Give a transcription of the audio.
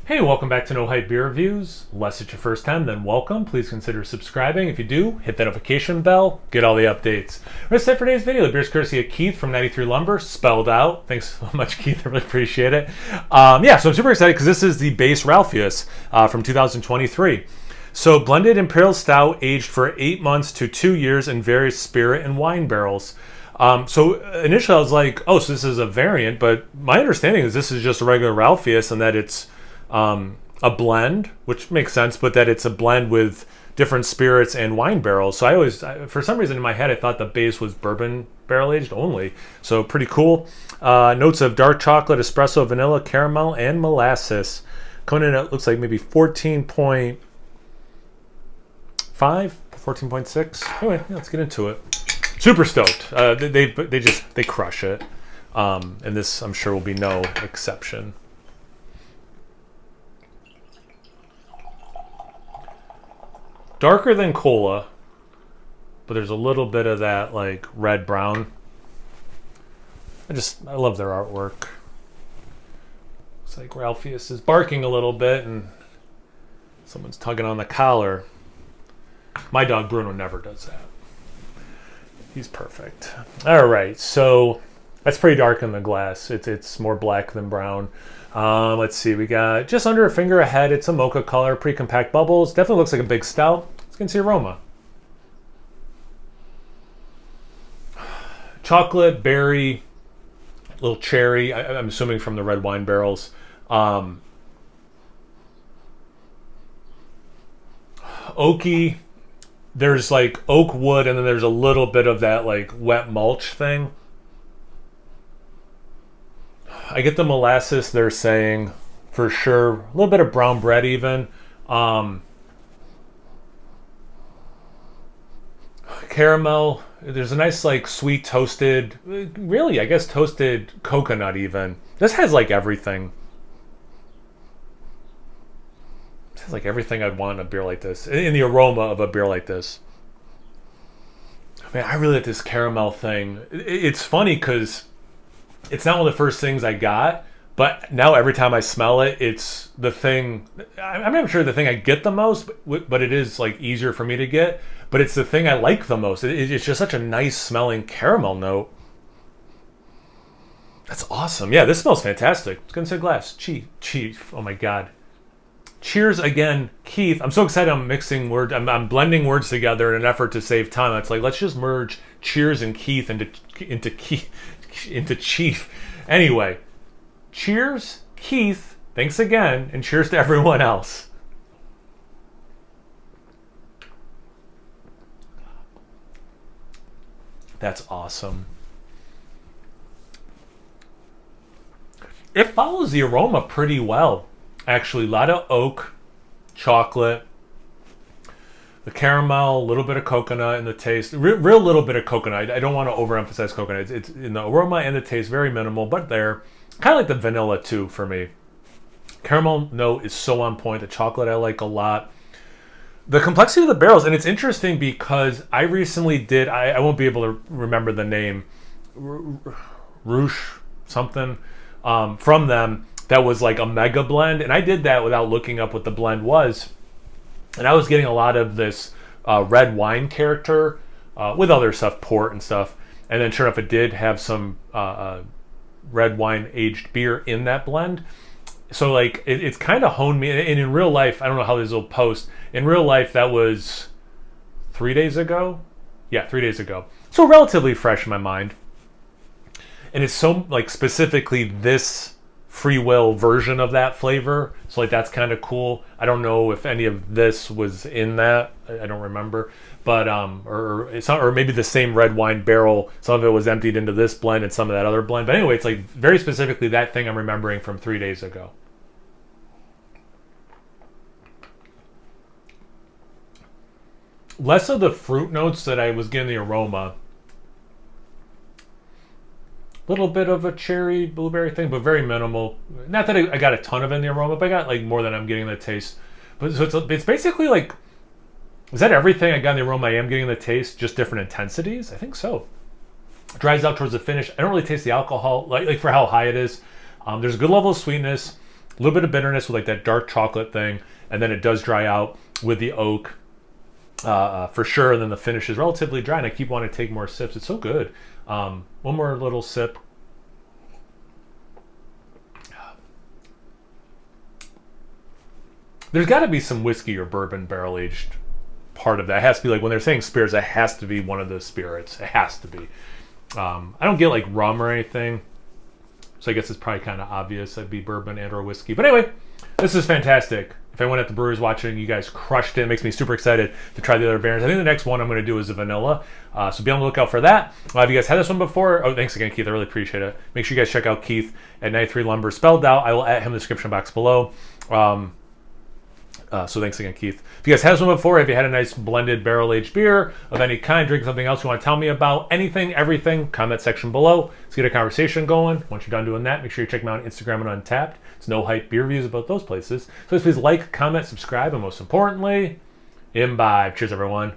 Hey, welcome back to No Hype Beer Reviews. Unless it's your first time, then welcome. Please consider subscribing. If you do, hit the notification bell, get all the updates. That's it for today's video. The beer's courtesy of Keith from 93 Lumber, spelled out. Thanks so much, Keith. I really appreciate it. So I'm super excited because this is the base Ralphius from 2023. So blended imperial stout aged for 8 months to 2 years in various spirit and wine barrels. So initially I was like, oh, so this is a variant, but my understanding is this is just a regular Ralphius and that it's a blend, which makes sense, but that it's a blend with different spirits and wine barrels. So for some reason in my head, I thought the base was bourbon barrel aged only. So pretty cool. Notes of dark chocolate, espresso, vanilla, caramel, and molasses. Coming in, it looks like maybe 14.5, 14.6. Anyway, let's get into it. Super stoked. They crush it. And this, I'm sure, will be no exception. Darker than cola, but there's a little bit of that like red brown. I love their artwork. Looks like Ralphius is barking a little bit and someone's tugging on the collar. My dog Bruno never does that. He's perfect. All right, so that's pretty dark in the glass. It's more black than brown. Let's see, we got just under a finger ahead. It's a mocha color, pretty compact bubbles. Definitely looks like a big stout. Let's get into the aroma. Chocolate, berry, little cherry. I'm assuming from the red wine barrels. Oaky. There's like oak wood, and then there's a little bit of that like wet mulch thing. I get the molasses they're saying for sure. A little bit of brown bread even. Caramel. There's a nice like sweet toasted, really I guess toasted coconut even. This has like everything. This has like everything I'd want in a beer like this. In the aroma of a beer like this. Man, I really like this caramel thing. It's funny because it's not one of the first things I got, but now every time I smell it, it's the thing. I'm not sure the thing I get the most, but it is like easier for me to get. But it's the thing I like the most. It's just such a nice smelling caramel note. That's awesome. Yeah, this smells fantastic. Let's get into the glass. Chief. Oh my God. Cheers again, Keith. I'm so excited. I'm mixing words. I'm blending words together in an effort to save time. It's like let's just merge cheers and Keith into Chief. Anyway, cheers, Keith. Thanks again, and cheers to everyone else. That's awesome. It follows the aroma pretty well. Actually, a lot of oak, chocolate, the caramel, a little bit of coconut in the taste. Real little bit of coconut. I don't want to overemphasize coconut. It's in the aroma and the taste, very minimal, but there. Kind of like the vanilla too for me. Caramel note is so on point. The chocolate I like a lot. The complexity of the barrels, and it's interesting because I recently did, I won't be able to remember the name, Roosh something, from them. That was like a mega blend, and I did that without looking up what the blend was. And I was getting a lot of this red wine character with other stuff, port and stuff. And then sure enough, it did have some red wine aged beer in that blend. So like it's kind of honed me. And in real life, I don't know how this will post. In real life, that was 3 days ago. Yeah, 3 days ago. So relatively fresh in my mind. And it's so like specifically this free will version of that flavor, so like that's kind of cool. I don't know if any of this was in that. I don't remember, but or it's not, or maybe the same red wine barrel. Some of it was emptied into this blend and some of that other blend. But anyway, it's like very specifically that thing I'm remembering from 3 days ago. Less of the fruit notes that I was getting the aroma. Little bit of a cherry, blueberry thing, but very minimal. Not that I got a ton of in the aroma, but I got like more than I'm getting the taste. But so it's basically like, is that everything I got in the aroma? I am getting the taste, just different intensities? I think so. Dries out towards the finish. I don't really taste the alcohol, like for how high it is. There's a good level of sweetness. A little bit of bitterness with like that dark chocolate thing, and then it does dry out with the oak for sure. And then the finish is relatively dry, and I keep wanting to take more sips. It's so good. One more little sip. There's got to be some whiskey or bourbon barrel aged part of that. It has to be like when they're saying spirits, it has to be one of the spirits. It has to be. I don't get like rum or anything, so I guess it's probably kind of obvious that'd be bourbon and or whiskey. But anyway, this is fantastic. If anyone at the brewery is watching, you guys crushed it. It makes me super excited to try the other variants. I think the next one I'm going to do is a vanilla, so be on the lookout for that. Have you guys had this one before? Oh, thanks again, Keith. I really appreciate it. Make sure you guys check out Keith at 93 Lumber, spelled out. I will add him in the description box below. So thanks again, Keith. If you guys had this one before, if you had a nice blended barrel-aged beer of any kind, drink something else you want to tell me about, anything, everything, comment section below. Let's get a conversation going. Once you're done doing that, make sure you check me out on Instagram and Untapped. It's No Hype Beer Reviews about those places. So please like, comment, subscribe, and most importantly, imbibe. Cheers, everyone.